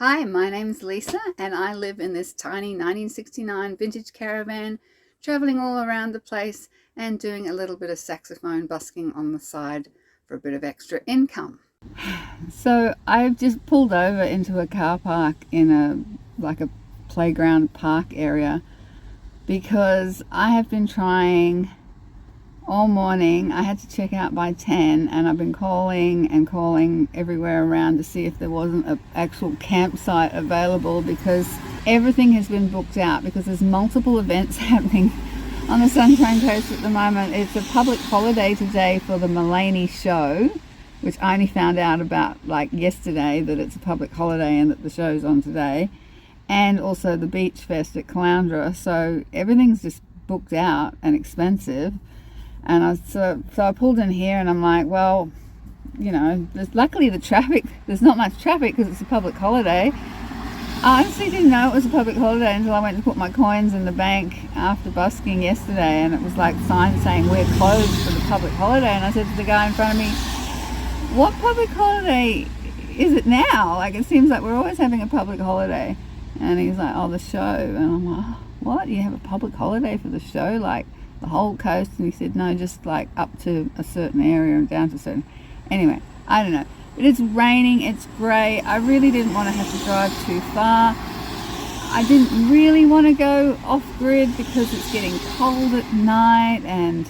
Hi, my name's Lisa and I live in this tiny 1969 vintage caravan, traveling all around the place and doing a little bit of saxophone busking on the side for a bit of extra income. So I've just pulled over into a car park in a playground park area because I have been trying all morning. I had to check out by 10 and I've been calling and calling everywhere around to see if there wasn't an actual campsite available, because everything has been booked out because there's multiple events happening on the Sunshine Coast at the moment. It's a public holiday today for the Mullaney show, which I only found out about like yesterday, that it's a public holiday and that the show's on today, and also the beach fest at Caloundra. So everything's just booked out and expensive. And so I pulled in here and I'm like, well, luckily there's not much traffic because it's a public holiday. I honestly didn't know it was a public holiday until I went to put my coins in the bank after busking yesterday, and it was like signs saying we're closed for the public holiday. And I said to the guy in front of me, what public holiday is it now? Like, it seems like we're always having a public holiday. And he's like, oh, the show. And I'm like, what? You have a public holiday for the show? Like, the whole coast? And he said no, just like up to a certain area and down to a certain. Anyway, I don't know, but it's raining, it's grey. I really didn't want to have to drive too far. I didn't really want to go off grid because it's getting cold at night, and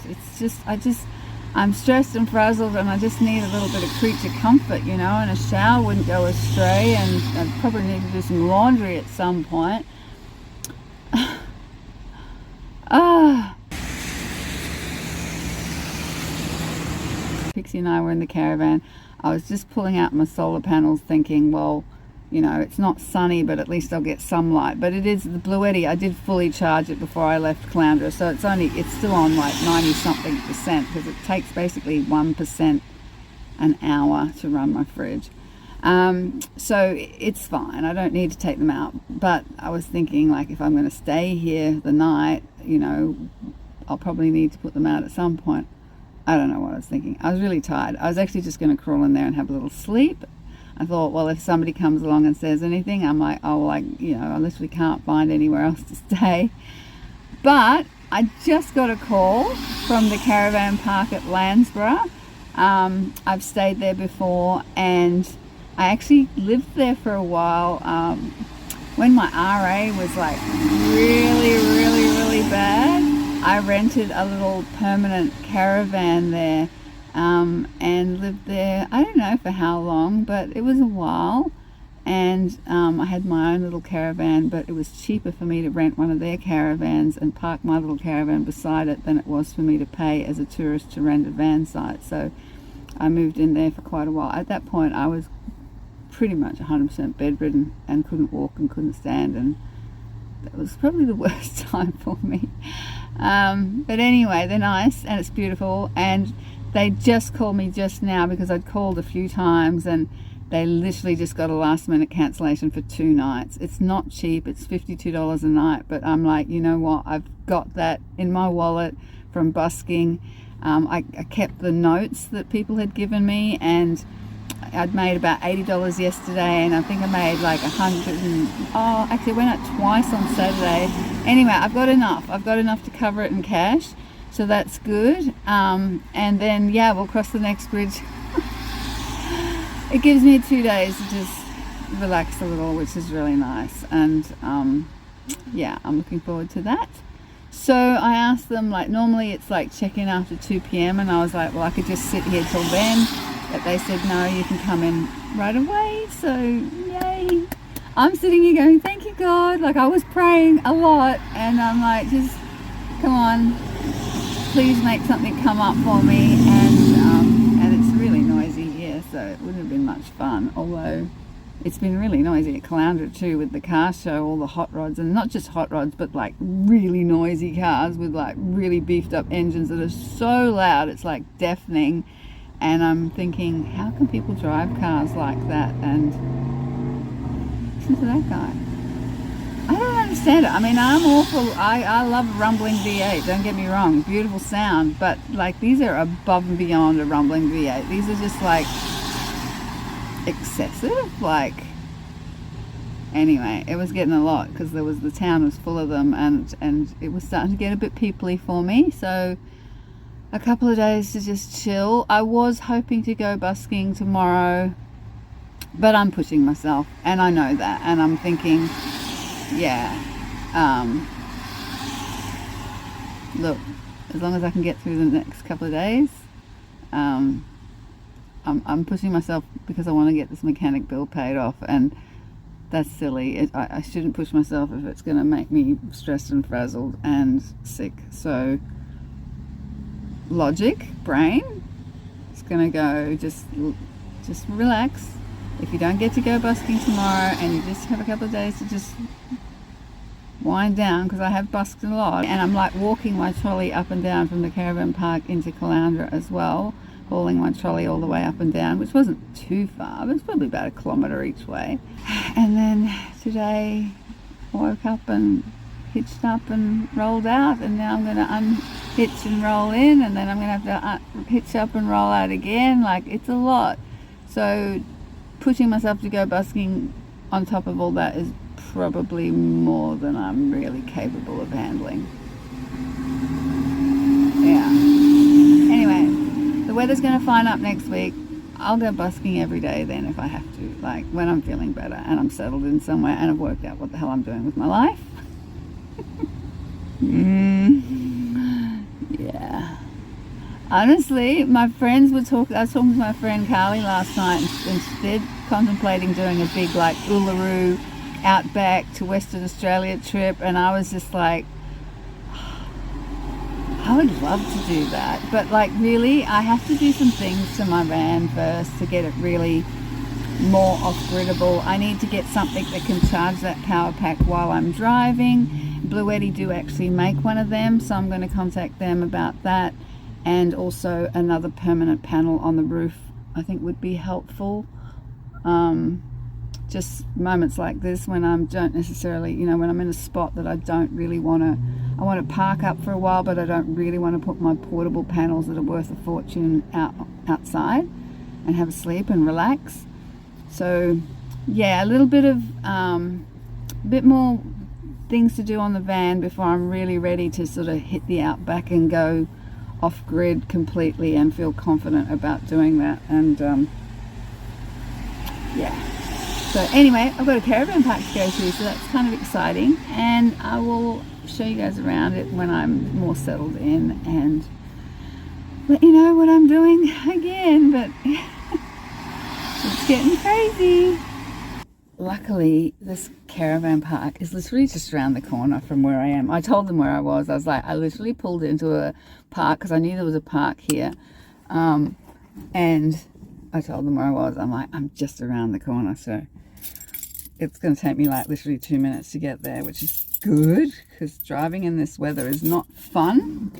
I'm stressed and frazzled, and I just need a little bit of creature comfort, and a shower wouldn't go astray, and I'd probably need to do some laundry at some point. Pixie and I were in the caravan. I was just pulling out my solar panels thinking, well, it's not sunny, but at least I'll get some light. But it is the Bluetti. I did fully charge it before I left Caloundra, so it's still on like 90-something% because it takes basically 1% an hour to run my fridge. So it's fine. I don't need to take them out. But I was thinking, like, if I'm going to stay here the night, I'll probably need to put them out at some point. I don't know what I was thinking. I was really tired. I was actually just going to crawl in there and have a little sleep. I thought, well, if somebody comes along and says anything, I'm like, oh, like, unless we can't find anywhere else to stay. But I just got a call from the caravan park at Landsborough. I've stayed there before, and I actually lived there for a while when my RA was like really, really, really bad. I rented a little permanent caravan there and lived there, I don't know for how long, but it was a while. And I had my own little caravan, but it was cheaper for me to rent one of their caravans and park my little caravan beside it than it was for me to pay as a tourist to rent a van site. So I moved in there for quite a while. At that point I was pretty much 100% bedridden and couldn't walk and couldn't stand, and that was probably the worst time for me. But anyway, they're nice and it's beautiful, and they just called me just now because I'd called a few times, and they literally just got a last minute cancellation for 2 nights. It's not cheap, it's $52 a night, but I'm like, you know what, I've got that in my wallet from busking. I kept the notes that people had given me, and I'd made about $80 yesterday, and I think I made like 100 and actually I went out twice on Saturday. Anyway, I've got enough to cover it in cash, so that's good. And then we'll cross the next bridge. It gives me 2 days to just relax a little, which is really nice, and I'm looking forward to that. So I asked them, like, normally it's like check-in after 2 p.m, and I was like, well, I could just sit here till then. But they said, no, you can come in right away. So, yay. I'm sitting here going, thank you, God. Like, I was praying a lot. And I'm like, just, come on. Please make something come up for me. And it's really noisy here, so it wouldn't have been much fun. Although, it's been really noisy at Caloundra too with the car show, all the hot rods. And not just hot rods, but like really noisy cars with like really beefed up engines that are so loud. It's like deafening. And I'm thinking, how can people drive cars like that? And listen to that guy. I don't understand it. I mean, I love a rumbling V8, don't get me wrong, beautiful sound, but like these are above and beyond a rumbling V8. These are just like excessive, like Anyway, it was getting a lot because the town was full of them, and it was starting to get a bit peoply for me. So a couple of days to just chill. I was hoping to go busking tomorrow, but I'm pushing myself, and I know that, and I'm thinking, yeah, look, as long as I can get through the next couple of days, I'm pushing myself because I want to get this mechanic bill paid off, and that's silly. I shouldn't push myself if it's going to make me stressed and frazzled and sick. So logic, brain, it's going to go, just relax. If you don't get to go busking tomorrow and you just have a couple of days to just wind down, because I have busked a lot, and I'm like walking my trolley up and down from the caravan park into Caloundra as well, hauling my trolley all the way up and down, which wasn't too far, but it's probably about a kilometre each way. And then today I woke up and hitched up and rolled out, and now I'm going to unhitch and roll in, and then I'm going to have to hitch up and roll out again. Like, it's a lot. So pushing myself to go busking on top of all that is probably more than I'm really capable of handling. Yeah. Anyway, the weather's going to fine up next week. I'll go busking every day then if I have to, like when I'm feeling better and I'm settled in somewhere and I've worked out what the hell I'm doing with my life. Yeah. Honestly, my friends were talking. I was talking to my friend Carly last night, and instead contemplating doing a big like Uluru outback to Western Australia trip, and I was just like, I would love to do that, but like really I have to do some things to my van first to get it really more off-griddable. I need to get something that can charge that power pack while I'm driving. Bluetti do actually make one of them, so I'm going to contact them about that. And also another permanent panel on the roof I think would be helpful. Just moments like this when I don't necessarily, when I'm in a spot that I don't really want to, I want to park up for a while, but I don't really want to put my portable panels that are worth a fortune outside and have a sleep and relax. So yeah, a little bit of bit more things to do on the van before I'm really ready to sort of hit the outback and go off grid completely and feel confident about doing that. And yeah. So anyway, I've got a caravan park to go to, so that's kind of exciting, and I will show you guys around it when I'm more settled in and let you know what I'm doing again. But it's getting crazy. Luckily, this caravan park is literally just around the corner from where I am. I told them where I was. I was like, I literally pulled into a park because I knew there was a park here, and I told them where I was. I'm like, I'm just around the corner, so it's going to take me like literally 2 minutes to get there, which is good because driving in this weather is not fun.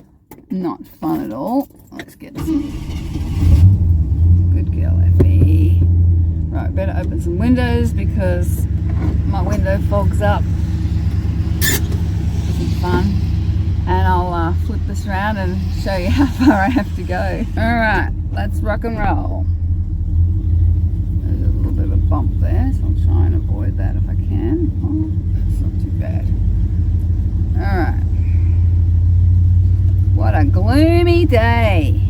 Not fun at all. Let's get some. Good girl, Effie. Right, better open some windows because my window fogs up. Isn't fun. And I'll flip this around and show you how far I have to go. Alright, let's rock and roll. There's a little bit of a bump there, so I'll try and avoid that if I can. Oh, it's not too bad. Alright. What a gloomy day.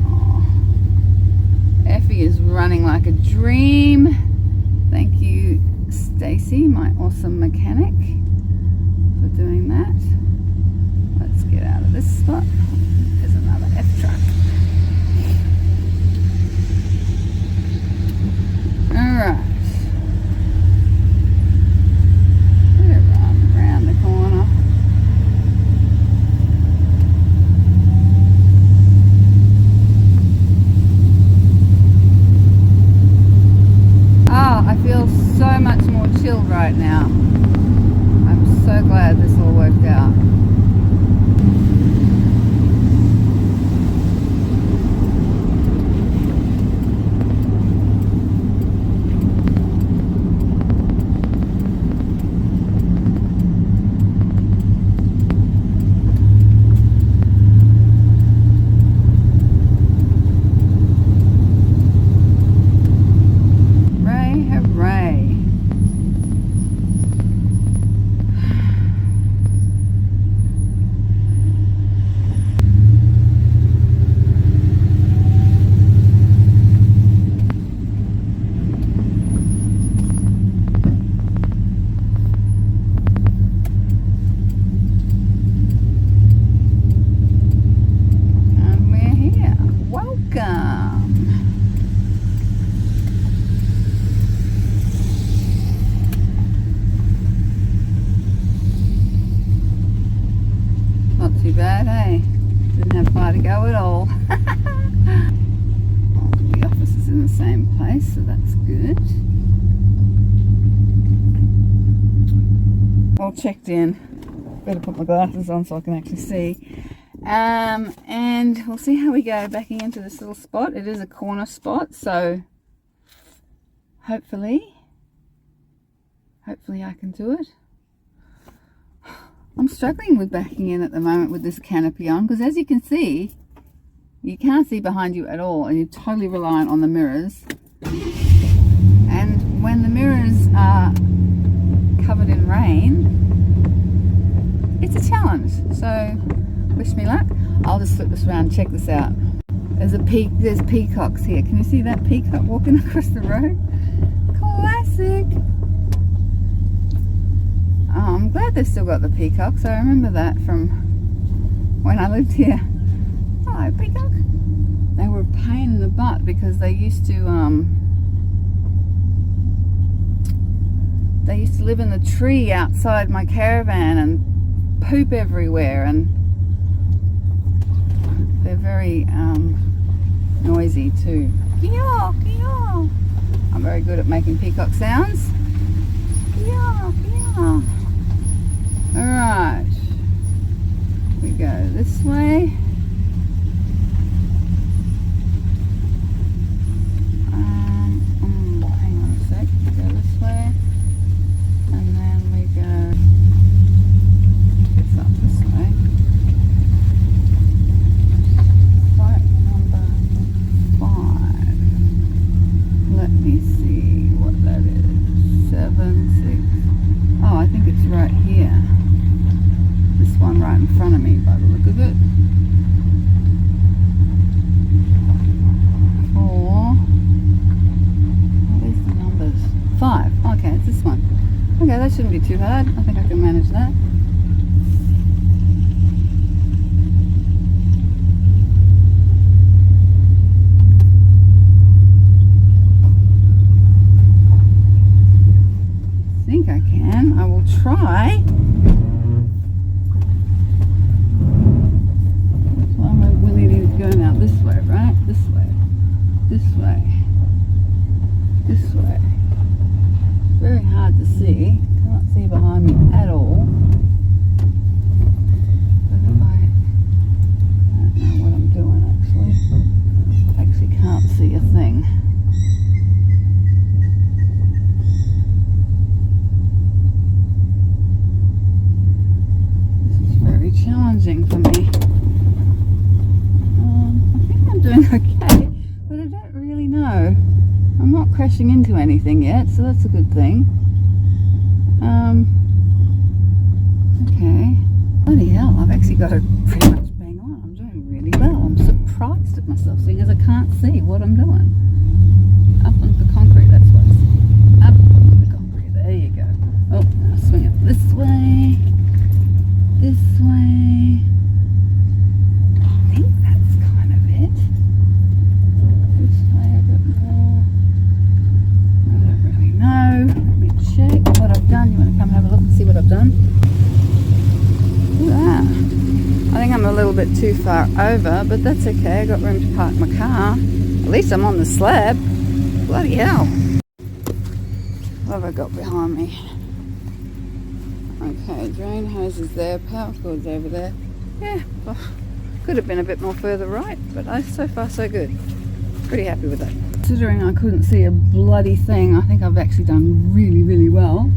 Oh. Effie is running like a dream. Thank you, Stacy, my awesome mechanic, for doing that. Let's get out of this spot. There's another F truck. Alright. Run around the corner. Oh, I feel so much more chilled right now. bad, hey? Didn't have far to go at all. The office is in the same place, so that's good. All checked in. Better put my glasses on so I can actually see. And we'll see how we go backing into this little spot. It is a corner spot, so hopefully I can do it. I'm struggling with backing in at the moment with this canopy on, because as you can see, you can't see behind you at all, and you're totally reliant on the mirrors. And when the mirrors are covered in rain, it's a challenge. So wish me luck. I'll just flip this around. Check this out. There's peacocks here. Can you see that peacock walking across the road? Classic. Oh, I'm glad they've still got the peacocks. I remember that from when I lived here. Hello, peacock. They were a pain in the butt because they used to live in the tree outside my caravan and poop everywhere, and they're very noisy too. Kee-yaw, kee-yaw. I'm very good at making peacock sounds. Kee-yaw, kee-yaw. Alright, we go this way. Hang on a sec, we go this way, and then we go up this way. Site number 5. Let me see what that is. 7, 6. Oh, I think it's right here. This one right in front of me by the look of it. 4. What is the numbers? 5. Okay, it's this one. Okay, that shouldn't be too hard. I think I can manage that. I think I can. I will try. So we need to go now this way, right? This way. This way. This way. Very hard to see. Can't see behind me at all. But if I don't know what I'm doing actually. I actually can't see a thing. Challenging for me. I think I'm doing okay, but I don't really know. I'm not crashing into anything yet, so that's a good thing. Okay. Bloody hell, I've actually got it pretty much bang on. I'm doing really well. I'm surprised at myself, seeing as I can't see what I'm doing. Up on the concrete, that's what's up on the concrete. There you go. Oh, now swing it this way. This way. I think that's kind of it. This way a bit more. I don't really know. Let me check what I've done. You want to come have a look and see what I've done? Look at that. I think I'm a little bit too far over, but that's okay. I got room to park my car. At least I'm on the slab. Bloody hell. What have I got behind me? Okay, drain hose is there, power cord's over there. Yeah, well, could have been a bit more further right, but so far so good. Pretty happy with that. Considering I couldn't see a bloody thing, I think I've actually done really, really well.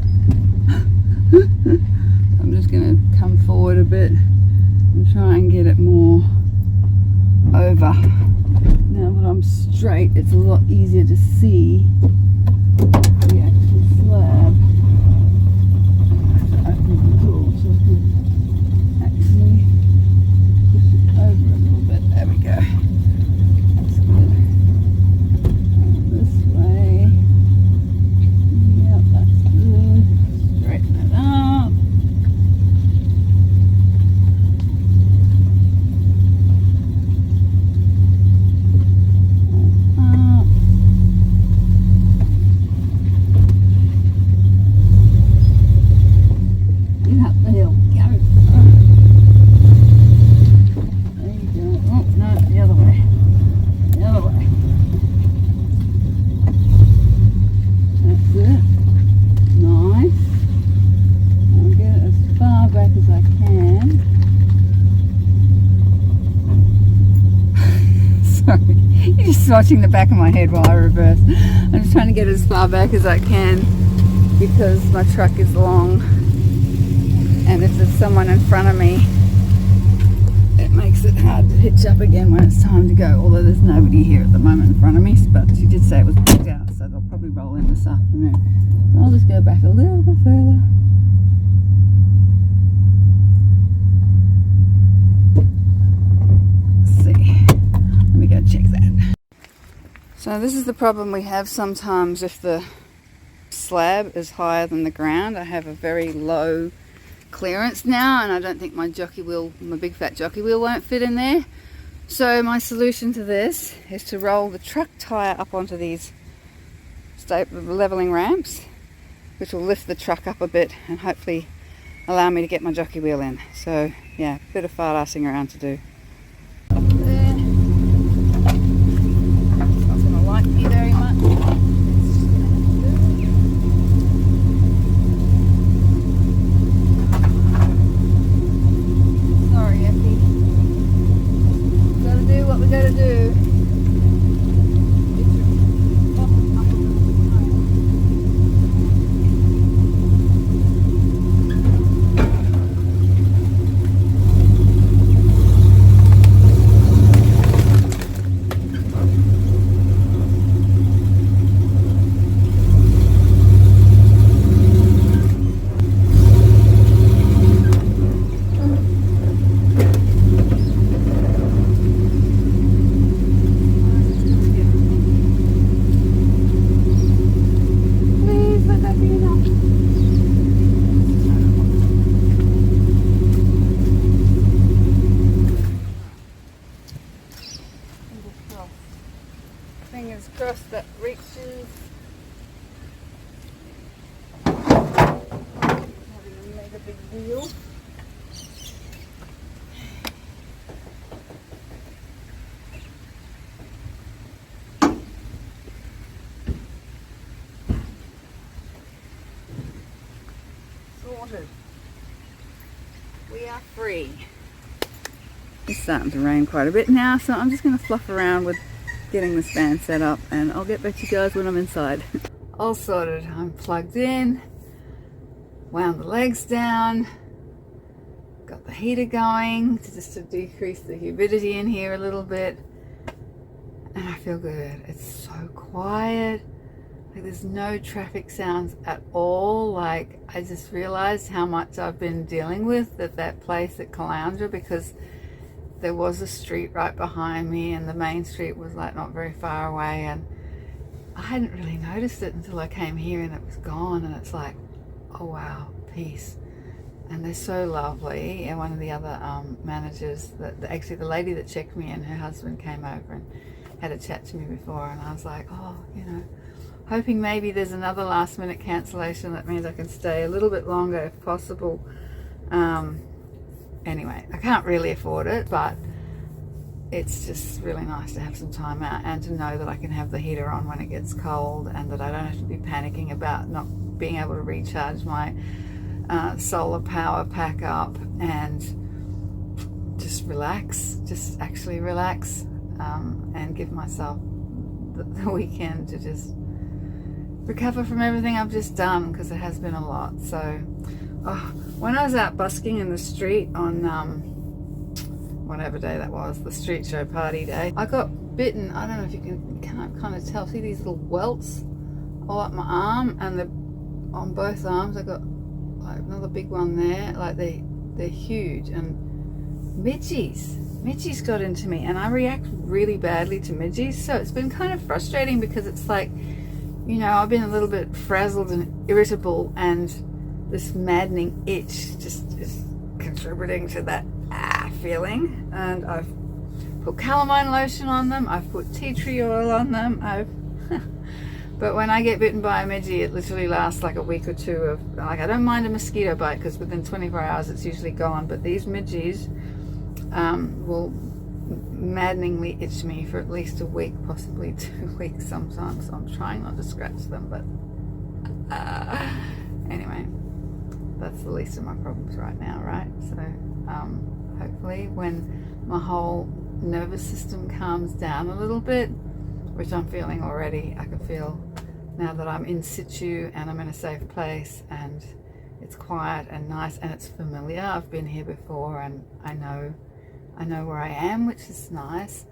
I'm just going to come forward a bit and try and get it more over. Now that I'm straight, it's a lot easier to see the actual slab. Open the door so I can actually push it over a little bit. There we go. That's good. This way. Yep, that's good. Straighten it up. Up. watching the back of my head while I reverse. I'm just trying to get as far back as I can because my truck is long, and if there's someone in front of me, it makes it hard to hitch up again when it's time to go, although there's nobody here at the moment in front of me, but she did say it was booked out, so they'll probably roll in this afternoon. So I'll just go back a little bit further. Let me go check that. So this is the problem we have sometimes if the slab is higher than the ground. I have a very low clearance now, and I don't think my jockey wheel, my big fat jockey wheel, won't fit in there. So my solution to this is to roll the truck tire up onto these leveling ramps, which will lift the truck up a bit and hopefully allow me to get my jockey wheel in. So yeah, a bit of fart-assing around to do. Fingers crossed that reaches. Having to make a big deal. Sorted. We are free. It's starting to rain quite a bit now, so I'm just going to fluff around with getting this van set up, and I'll get back to you guys when I'm inside. All sorted. I'm plugged in, wound the legs down, got the heater going just to decrease the humidity in here a little bit, and I feel good. It's so quiet. Like, there's no traffic sounds at all. Like, I just realized how much I've been dealing with at that place at Caloundra, because there was a street right behind me and the main street was like not very far away, and I hadn't really noticed it until I came here and it was gone, and it's like, oh wow, peace. And they're so lovely. And one of the other managers, actually the lady that checked me in, her husband came over and had a chat to me before, and I was like, oh, you know, hoping maybe there's another last minute cancellation that means I can stay a little bit longer if possible. Anyway, I can't really afford it, but it's just really nice to have some time out and to know that I can have the heater on when it gets cold, and that I don't have to be panicking about not being able to recharge my solar power pack up, and just relax, just actually relax, and give myself the weekend to just recover from everything I've just done, because it has been a lot. So when I was out busking in the street on whatever day that was, the street show party day, I got bitten. I don't know if you can't kind of tell. See these little welts all up my arm, and on both arms I got like another big one there. Like they're huge, and midgies got into me, and I react really badly to midgies. So it's been kind of frustrating, because it's like, you know, I've been a little bit frazzled and irritable, and this maddening itch just is contributing to that feeling. And I've put calamine lotion on them, I've put tea tree oil on them, but when I get bitten by a midgie, it literally lasts like a week or two of, like, I don't mind a mosquito bite because within 24 hours it's usually gone, but these midgies will maddeningly itch me for at least a week, possibly 2 weeks sometimes. So I'm trying not to scratch them, but anyway, that's the least of my problems right now, right? So hopefully when my whole nervous system calms down a little bit, which I'm feeling already. I can feel now that I'm in situ and I'm in a safe place and it's quiet and nice and it's familiar. I've been here before and I know where I am, which is nice.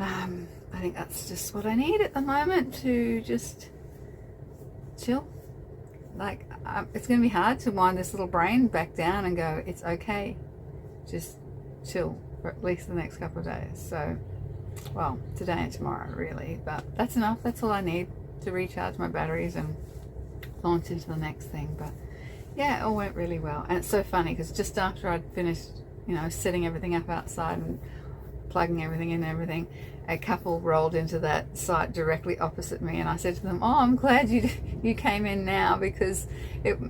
I think that's just what I need at the moment, to just chill. Like, it's going to be hard to wind this little brain back down and go, it's okay, just chill for at least the next couple of days. So, well, today and tomorrow really, but that's enough. That's all I need to recharge my batteries and launch into the next thing. But yeah, it all went really well. And it's so funny because just after I'd finished, you know, setting everything up outside and plugging everything in and everything, a couple rolled into that site directly opposite me, and I said to them, oh, I'm glad you came in now, because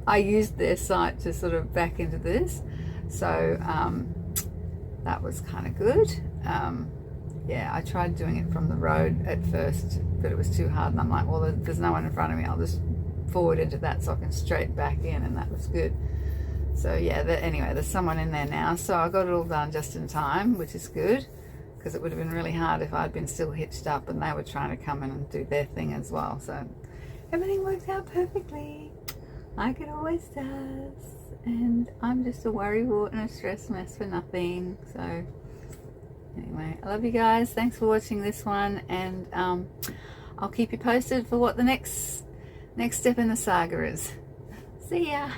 I used their site to sort of back into this. So that was kind of good. Yeah, I tried doing it from the road at first, but it was too hard, and I'm like, well, there's no one in front of me, I'll just forward into that so I can straight back in, and that was good. So yeah, anyway, there's someone in there now, so I got it all done just in time, which is good, because it would have been really hard if I'd been still hitched up and they were trying to come in and do their thing as well. So everything worked out perfectly, like it always does, and I'm just a worrywart and a stress mess for nothing. So anyway, I love you guys. Thanks for watching this one, and I'll keep you posted for what the next step in the saga is. See ya.